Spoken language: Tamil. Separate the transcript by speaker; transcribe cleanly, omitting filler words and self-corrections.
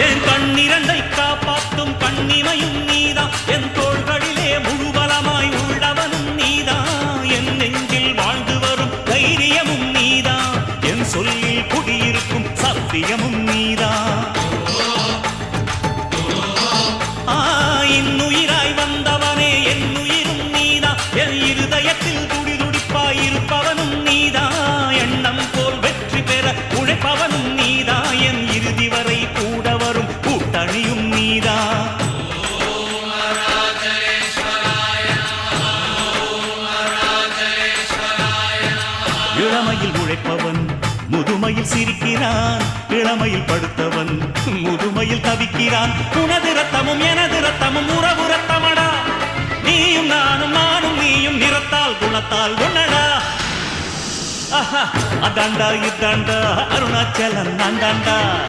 Speaker 1: என் கண்ணிரண்டை காப்பாற்றும் கண்ணிமையும் நீதான், என் தோள்களிலே முழுபலமாய் உள்ளவனும் நீதான், என் நெஞ்சில் வாழ்ந்து வரும் தைரியமும் நீதான், என் சொல்லில் குடியிருக்கும் சத்தியமும் நீதான். இன்னுயிராய் வந்தவனே என் உயிரும் நீதான், என் இருதயத்தில் துடிதுடிப்பாய் இருப்பவனும் நீதான், எண்ணம் போல் வெற்றி பெற உழைப்பவனும் நீதான், என் இறுதி வரை கூட வரும் கூட்டணியும் நீதான். இளமையில் உழைப்பவன் முதுமையில் சிரிக்கிறான், இளமையில் படுத்தவன் முதுமையில் தவிக்கிறான். உனது ரத்தமும் எனது ரத்தமும் உறவு ரத்தமடா, நீயும் நானும் நானும் நீயும் நிறத்தால் குணத்தால் ஒன்னடா. அதாண்டா இதாண்டா அருணாச்சலம் நான்தாண்டா.